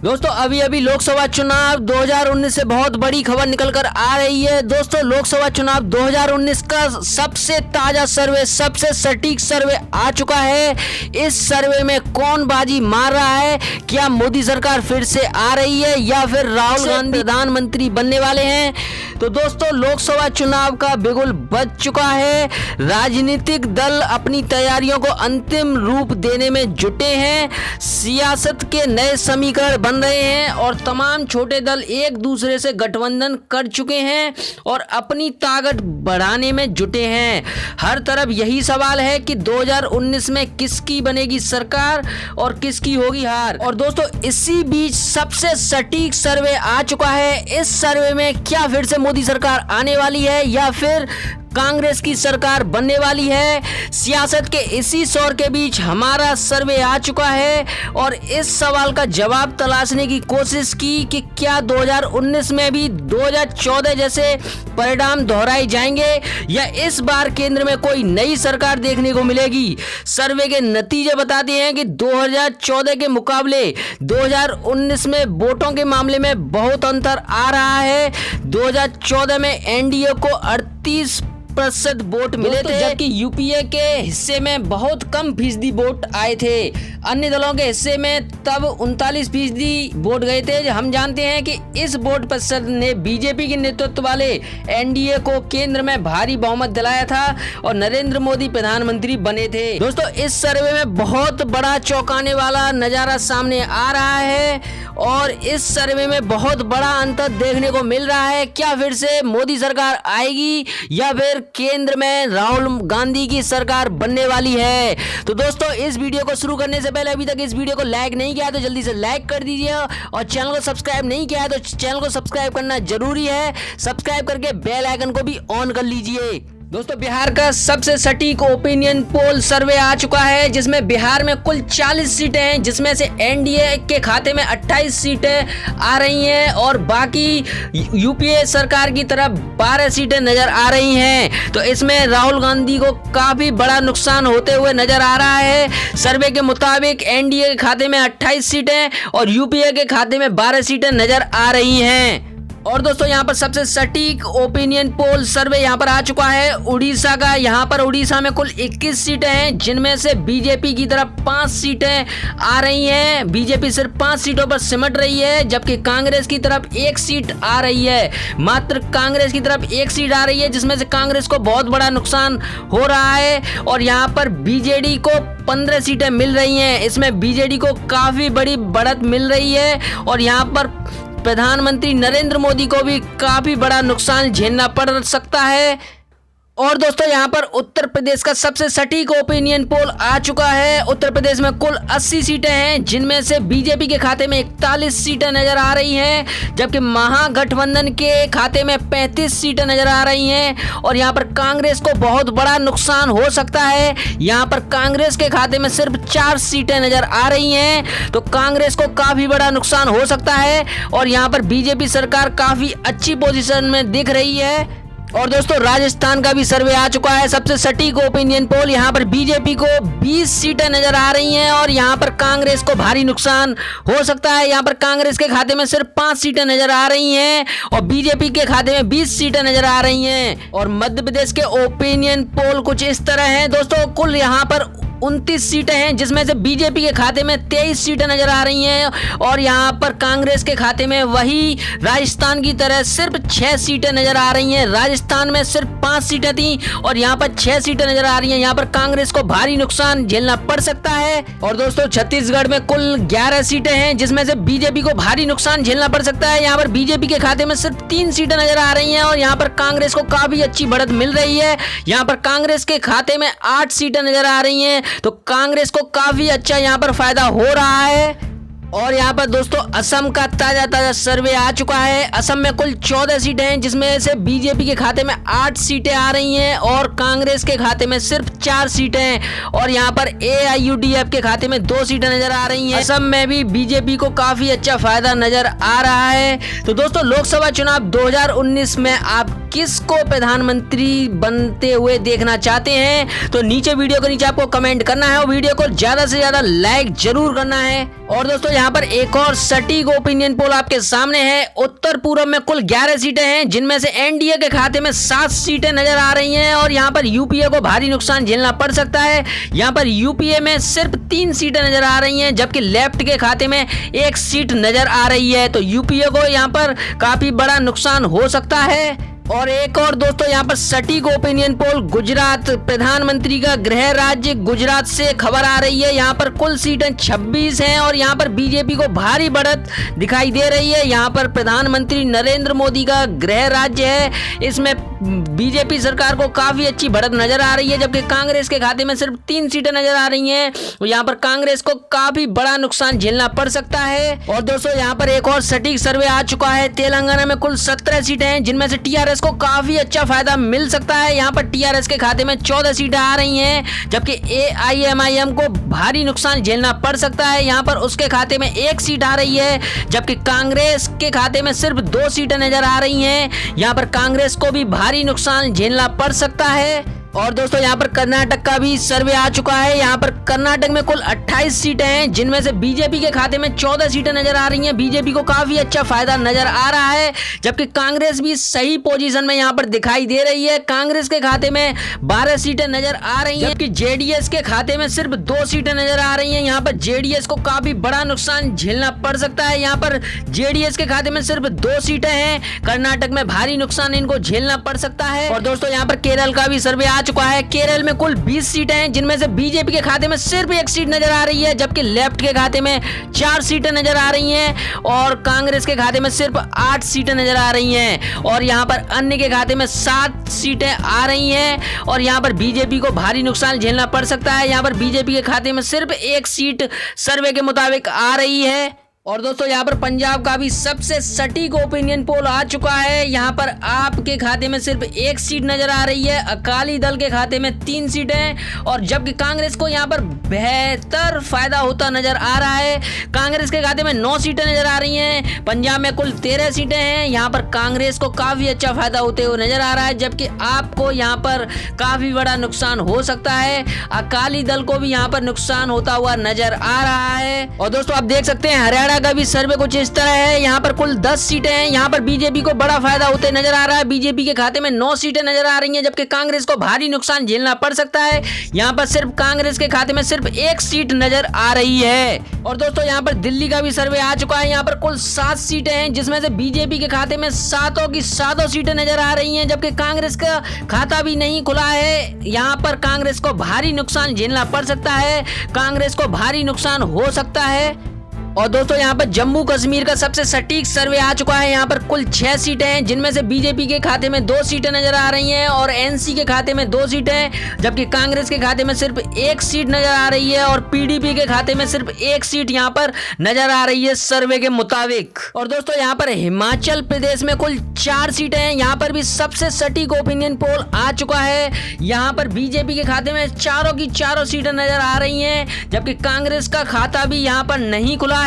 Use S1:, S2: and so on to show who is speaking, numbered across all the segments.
S1: दोस्तों अभी अभी लोकसभा चुनाव 2019 से बहुत बड़ी खबर निकल कर आ रही है। दोस्तों लोकसभा चुनाव 2019 का सबसे ताजा सर्वे, सबसे सटीक सर्वे आ चुका है। इस सर्वे में कौन बाजी मार रहा है, क्या मोदी सरकार फिर से आ रही है या फिर राहुल गांधी प्रधानमंत्री बनने वाले हैं। तो दोस्तों लोकसभा चुनाव का बिगुल बज चुका है। राजनीतिक दल अपनी तैयारियों को अंतिम रूप देने में जुटे हैं। सियासत के नए समीकरण बन रहे हैं और तमाम छोटे दल एक दूसरे से गठबंधन कर चुके हैं और अपनी ताकत बढ़ाने में जुटे हैं। हर तरफ यही सवाल है कि 2019 में किसकी बनेगी सरकार और किसकी होगी हार। और दोस्तों इसी बीच सबसे सटीक सर्वे आ चुका है। इस सर्वे में क्या फिर से मोदी सरकार आने वाली है या फिर कांग्रेस की सरकार बनने वाली है। सियासत के इसी शोर के बीच हमारा सर्वे आ चुका है और इस सवाल का जवाब तलाशने की कोशिश की कि क्या 2019 में भी 2014 जैसे परिणाम दोहराए जाएंगे या इस बार केंद्र में कोई नई सरकार देखने को मिलेगी। सर्वे के नतीजे बताते हैं कि 2014 के मुकाबले 2019 में वोटों के मामले में बहुत अंतर आ रहा है। 2014 में एनडीए को 38% वोट मिले थे, जबकि यूपीए के हिस्से में बहुत कम फीसदी वोट आए थे। अन्य दलों के हिस्से में तब 39% वोट गए थे। हम जानते हैं कि इस वोट प्रतिशत ने बीजेपी के नेतृत्व वाले एनडीए को केंद्र में भारी बहुमत दिलाया था और नरेंद्र मोदी प्रधानमंत्री बने थे। दोस्तों इस सर्वे में बहुत बड़ा चौंकाने वाला नजारा सामने आ रहा है और इस सर्वे में बहुत बड़ा अंतर देखने को मिल रहा है। क्या फिर से मोदी सरकार आएगी या फिर केंद्र में राहुल गांधी की सरकार बनने वाली है। तो दोस्तों इस वीडियो को शुरू करने से पहले अभी तक इस वीडियो को लाइक नहीं किया तो जल्दी से लाइक कर दीजिए और चैनल को सब्सक्राइब नहीं किया तो चैनल को सब्सक्राइब करना जरूरी है। सब्सक्राइब करके बेल आइकन को भी ऑन कर लीजिए। दोस्तों बिहार का सबसे सटीक ओपिनियन पोल सर्वे आ चुका है, जिसमें बिहार में कुल 40 सीटें हैं, जिसमें से एनडीए के खाते में 28 सीटें आ रही हैं और बाकी यूपीए सरकार की तरफ 12 सीटें नजर आ रही हैं। तो इसमें राहुल गांधी को काफी बड़ा नुकसान होते हुए नजर आ रहा है। सर्वे के मुताबिक एनडीए के खाते में 28 सीटें और यूपीए के खाते में 12 सीटें नजर आ रही हैं। और दोस्तों यहाँ पर सबसे सटीक ओपिनियन पोल सर्वे यहाँ पर आ चुका है उड़ीसा का। यहाँ पर उड़ीसा में कुल 21 सीटें हैं, जिनमें से बीजेपी की तरफ 5 सीटें आ रही हैं। बीजेपी सिर्फ 5 सीटों पर सिमट रही है, जबकि कांग्रेस की तरफ 1 सीट आ रही है। मात्र कांग्रेस की तरफ 1 सीट आ रही है, जिसमें से कांग्रेस को बहुत बड़ा नुकसान हो रहा है। और यहाँ पर बीजेडी को 15 सीटें मिल रही हैं। इसमें बीजेडी को काफी बड़ी बढ़त मिल रही है और यहाँ पर प्रधानमंत्री नरेंद्र मोदी को भी काफी बड़ा नुकसान झेलना पड़ सकता है। और दोस्तों यहाँ पर उत्तर प्रदेश का सबसे सटीक ओपिनियन पोल आ चुका है। उत्तर प्रदेश में कुल 80 सीटें हैं, जिनमें से बीजेपी के खाते में 41 सीटें नजर आ रही हैं, जबकि महागठबंधन के खाते में 35 सीटें नजर आ रही हैं। और यहाँ पर कांग्रेस को बहुत बड़ा नुकसान हो सकता है। यहाँ पर कांग्रेस के खाते में सिर्फ 4 सीटें नजर आ रही हैं, तो कांग्रेस को काफी बड़ा नुकसान हो सकता है। और यहाँ पर बीजेपी सरकार काफी अच्छी पोजीशन में दिख रही है। और दोस्तों राजस्थान का भी सर्वे आ चुका है, सबसे सटीक ओपिनियन पोल। यहाँ पर बीजेपी को 20 सीटें नजर आ रही हैं और यहाँ पर कांग्रेस को भारी नुकसान हो सकता है। यहाँ पर कांग्रेस के खाते में सिर्फ 5 सीटें नजर आ रही हैं और बीजेपी के खाते में 20 सीटें नजर आ रही हैं। और मध्य प्रदेश के ओपिनियन पोल कुछ इस तरह हैं दोस्तों। कुल यहाँ पर 29 सीटें हैं, जिसमें से बीजेपी के खाते में 23 सीटें नजर आ रही हैं और यहाँ पर कांग्रेस के खाते में वही राजस्थान की तरह सिर्फ 6 सीटें नजर आ रही हैं। राजस्थान में सिर्फ 5 सीटें थी और यहाँ पर 6 सीटें नजर आ रही हैं। यहाँ पर कांग्रेस को भारी नुकसान झेलना पड़ सकता है। और दोस्तों छत्तीसगढ़ में कुल 11 सीटें हैं, जिसमें से बीजेपी को भारी नुकसान झेलना पड़ सकता है। यहाँ पर बीजेपी के खाते में सिर्फ 3 सीटें नजर आ रही हैं और यहाँ पर कांग्रेस को काफी अच्छी बढ़त मिल रही है। यहाँ पर कांग्रेस के खाते में 8 सीटें नजर आ रही हैं, तो कांग्रेस को काफी अच्छा यहाँ पर फायदा हो रहा है। और यहाँ पर दोस्तों असम का ताजा सर्वे आ चुका है। असम में कुल 14 सीटें हैं, जिसमें से बीजेपी के खाते में 8 सीटें आ रही हैं और कांग्रेस के खाते में सिर्फ 4 सीटें हैं। और यहाँ पर AIUDF के खाते में 2 सीटें नजर आ रही हैं। असम में भी बीजेपी को काफी अच्छा फायदा नजर आ रहा है। तो दोस्तों लोकसभा चुनाव 2019 में आप किसको प्रधानमंत्री बनते हुए देखना चाहते हैं, तो नीचे वीडियो के नीचे आपको कमेंट करना है और वीडियो को ज्यादा से ज्यादा लाइक जरूर करना है। और दोस्तों यहाँ पर एक और सटीक ओपिनियन पोल आपके सामने है। उत्तर पूर्व में कुल 11 सीटें हैं, जिनमें से एनडीए के खाते में 7 सीटें नजर आ रही हैं और यहाँ पर यूपीए को भारी नुकसान झेलना पड़ सकता है। यहाँ पर यूपीए में सिर्फ 3 सीटें नजर आ रही हैं, जबकि लेफ्ट के खाते में 1 सीट नजर आ रही है। तो यूपीए को यहाँ पर काफी बड़ा नुकसान हो सकता है। और एक और दोस्तों यहाँ पर सटीक ओपिनियन पोल, गुजरात, प्रधानमंत्री का गृह राज्य गुजरात से खबर आ रही है। यहाँ पर कुल सीटें 26 हैं और यहाँ पर बीजेपी को भारी बढ़त दिखाई दे रही है। यहाँ पर प्रधानमंत्री नरेंद्र मोदी का गृह राज्य है, इसमें बीजेपी सरकार को काफी अच्छी बढ़त नजर आ रही है, जबकि कांग्रेस के खाते में सिर्फ 3 सीटें नजर आ रही हैं। तो यहाँ पर कांग्रेस को काफी बड़ा नुकसान झेलना पड़ सकता है। और दोस्तों यहाँ पर एक और सटीक सर्वे आ चुका है। तेलंगाना में कुल 17 सीटें हैं, जिनमें से टीआरएस को काफी अच्छा फायदा मिल सकता है। यहाँ पर टीआरएस के खाते में 14 सीटें आ रही हैं, जबकि एआईएमआईएम को भारी नुकसान झेलना पड़ सकता है। यहाँ पर उसके खाते में 1 सीट आ रही है, जबकि कांग्रेस के खाते में सिर्फ 2 सीटें नजर आ रही हैं। यहाँ पर कांग्रेस को भी भारी नुकसान झेलना पड़ सकता है। और दोस्तों यहाँ पर कर्नाटक का भी सर्वे आ चुका है। यहाँ पर कर्नाटक में कुल 28 सीटें हैं, जिनमें से बीजेपी के खाते में 14 सीटें नजर आ रही हैं। बीजेपी को काफी अच्छा फायदा नजर आ रहा है, जबकि कांग्रेस भी सही पोजीशन में यहाँ पर दिखाई दे रही है। कांग्रेस के खाते में 12 सीटें नजर आ रही हैं, जबकि जेडीएस के खाते में सिर्फ 2 सीटें नजर आ रही हैं। यहाँ पर जेडीएस को काफी बड़ा नुकसान झेलना पड़ सकता है। यहाँ पर जेडीएस के खाते में सिर्फ 2 सीटें हैं। कर्नाटक में भारी नुकसान इनको झेलना पड़ सकता है। और दोस्तों यहाँ पर केरल का भी सर्वे चुका है। केरल में कुल 20 सीटें हैं, जिनमें से बीजेपी के खाते में सिर्फ 1 सीट नजर आ रही है, जबकि लेफ्ट के खाते में 4 सीटें नजर आ रही हैं और कांग्रेस के खाते में सिर्फ 8 सीटें नजर आ रही हैं। और यहां पर अन्य के खाते में 7 सीटें आ रही हैं और यहां पर बीजेपी को भारी नुकसान झेलना पड़ सकता है। यहां पर बीजेपी के खाते में सिर्फ 1 सीट सर्वे के मुताबिक आ रही है। और दोस्तों यहाँ पर पंजाब का भी सबसे सटीक ओपिनियन पोल आ चुका है। यहाँ पर आपके खाते में सिर्फ 1 सीट नजर आ रही है, अकाली दल के खाते में 3 सीटें और जबकि कांग्रेस को यहाँ पर बेहतर फायदा होता नजर आ रहा है। कांग्रेस के खाते में 9 सीटें नजर आ रही हैं। पंजाब में कुल 13 सीटें हैं। यहाँ पर कांग्रेस को काफी अच्छा फायदा होते हुए नजर आ रहा है, जबकि आपको यहाँ पर काफी बड़ा नुकसान हो सकता है। अकाली दल को भी यहाँ पर नुकसान होता हुआ नजर आ रहा है। और दोस्तों आप देख सकते हैं हरियाणा का भी सर्वे कुछ इस तरह है। यहाँ पर कुल 10 सीटें हैं। यहाँ पर बीजेपी को बड़ा फायदा होते नजर आ रहा है। बीजेपी के खाते में 9 सीटें नजर आ रही हैं, जबकि कांग्रेस को भारी नुकसान झेलना पड़ सकता है। यहाँ पर सिर्फ कांग्रेस के खाते में सिर्फ 1 सीट नजर आ रही है। और दोस्तों यहाँ पर दिल्ली का भी सर्वे आ चुका है। यहाँ पर कुल 7 सीटें हैं, जिसमें से बीजेपी के खाते में 7 की 7 सीटें नजर आ रही हैं, जबकि कांग्रेस का खाता भी नहीं खुला है। यहाँ पर कांग्रेस को भारी नुकसान झेलना पड़ सकता है। कांग्रेस को भारी नुकसान हो सकता है। और दोस्तों यहाँ पर जम्मू कश्मीर का सबसे सटीक सर्वे आ चुका है। यहाँ पर कुल 6 सीटें हैं, जिनमें से बीजेपी के खाते में 2 सीटें नजर आ रही हैं और एनसी के खाते में 2 सीटें, जबकि कांग्रेस के खाते में सिर्फ 1 सीट नजर आ रही है और पीडीपी के खाते में सिर्फ 1 सीट यहाँ पर नजर आ रही है सर्वे के मुताबिक। और दोस्तों यहाँ पर हिमाचल प्रदेश में कुल 4 सीटें हैं। यहाँ पर भी सबसे सटीक ओपिनियन पोल आ चुका है। यहाँ पर बीजेपी के खाते में 4 की 4 सीटें नजर आ रही हैं, जबकि कांग्रेस का खाता भी यहाँ पर नहीं खुला है।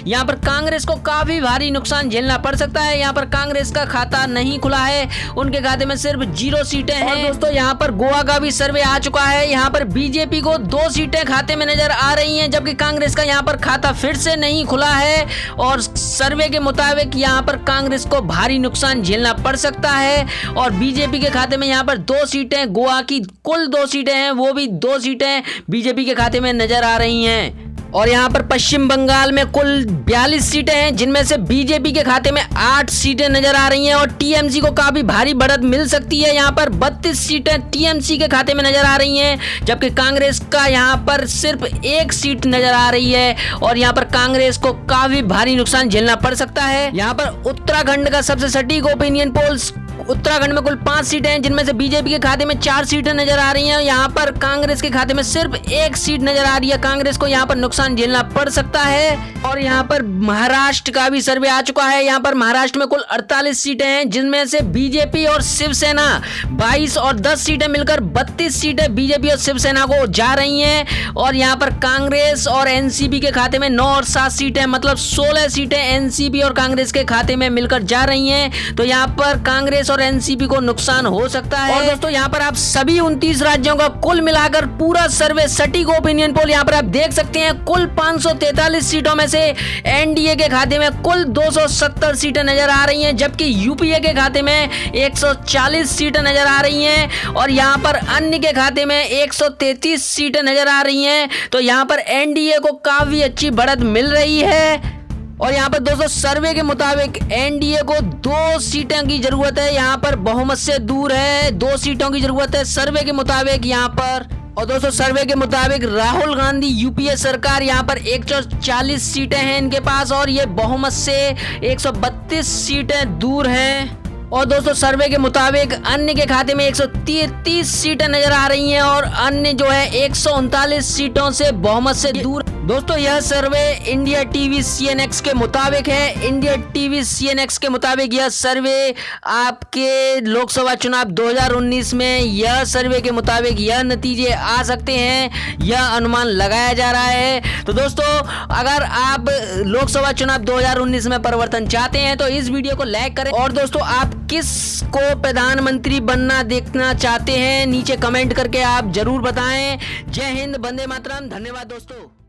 S1: यहाँ पर कांग्रेस को काफी भारी नुकसान झेलना पड़ सकता है। यहाँ पर कांग्रेस का खाता नहीं खुला है, उनके खाते में सिर्फ 0 सीटें हैं। और दोस्तों यहाँ पर गोवा का भी सर्वे आ चुका है। यहाँ पर बीजेपी को 2 सीटें खाते में नजर आ रही हैं, जबकि कांग्रेस का यहाँ पर खाता फिर से नहीं खुला है और सर्वे के मुताबिक यहाँ पर कांग्रेस को भारी नुकसान झेलना पड़ सकता है। और बीजेपी के खाते में यहाँ पर 2 सीटें, गोवा की कुल 2 सीटें हैं, वो भी 2 सीटें बीजेपी के खाते में नजर आ रही हैं। और यहाँ पर पश्चिम बंगाल में कुल 42 सीटें हैं, जिनमें से बीजेपी के खाते में 8 सीटें नजर आ रही हैं और टीएमसी को काफी भारी बढ़त मिल सकती है। यहाँ पर 32 सीटें टीएमसी के खाते में नजर आ रही हैं, जबकि कांग्रेस का यहाँ पर सिर्फ 1 सीट नजर आ रही है और यहाँ पर कांग्रेस को काफी भारी नुकसान झेलना पड़ सकता है। यहाँ पर उत्तराखंड का सबसे सटीक ओपिनियन पोल्स, उत्तराखंड में कुल 5 सीटें हैं, जिनमें से बीजेपी के खाते में 4 सीटें नजर आ रही हैं। यहाँ पर कांग्रेस के खाते में सिर्फ 1 सीट नजर आ रही है। कांग्रेस को यहाँ पर नुकसान झेलना पड़ सकता है। और यहाँ पर महाराष्ट्र का भी सर्वे आ चुका है। यहाँ पर महाराष्ट्र में कुल 48 सीटें हैं, जिनमें से बीजेपी और शिवसेना 22 और 10 सीटें मिलकर 32 सीटें बीजेपी और शिवसेना को जा रही हैं। और यहाँ पर कांग्रेस और एनसीपी के खाते में 9 और 7 सीटें, मतलब 16 सीटें एनसीपी और कांग्रेस के खाते में मिलकर जा रही हैं। तो यहाँ पर कांग्रेस और एनसीपी को नुकसान हो सकता है। और दोस्तों यहाँ पर आप सभी 29 राज्यों का कुल मिलाकर पूरा सर्वे सटीक ओपिनियन पोल यहाँ पर आप देख सकते हैं। कुल 543 सीटों में से एनडीए के खाते में कुल 270 सीटें नजर आ रही हैं, जबकि यूपीए के खाते में 140 सीटें नजर आ रही हैं और यहाँ पर अन्य के खाते में 133 सीटें नजर आ रही हैं। तो यहाँ पर एनडीए को काफी अच्छी बढ़त मिल रही है। और यहाँ पर दोस्तों सर्वे के मुताबिक एनडीए को 2 सीटों की जरूरत है, यहाँ पर बहुमत से दूर है, 2 सीटों की जरूरत है सर्वे के मुताबिक यहाँ पर। और दोस्तों सर्वे के मुताबिक राहुल गांधी यूपीए सरकार यहाँ पर 140 सीटें हैं इनके पास और ये बहुमत से 132 सीटें दूर हैं। और दोस्तों सर्वे के मुताबिक अन्य के खाते में 133 सीटें नजर आ रही हैं और अन्य जो है 139 सीटों से बहुमत से दूर। दोस्तों यह सर्वे इंडिया टीवी सीएनएक्स के मुताबिक है। इंडिया टीवी सीएनएक्स के मुताबिक यह सर्वे आपके लोकसभा चुनाव 2019 में यह सर्वे के मुताबिक यह नतीजे आ सकते हैं, यह अनुमान लगाया जा रहा है। तो दोस्तों अगर आप लोकसभा चुनाव 2019 में परिवर्तन चाहते हैं तो इस वीडियो को लाइक करें। और दोस्तों आप किस को प्रधानमंत्री बनना देखना चाहते हैं नीचे कमेंट करके आप जरूर बताएं। जय हिंद, वंदे मातरम। धन्यवाद दोस्तों।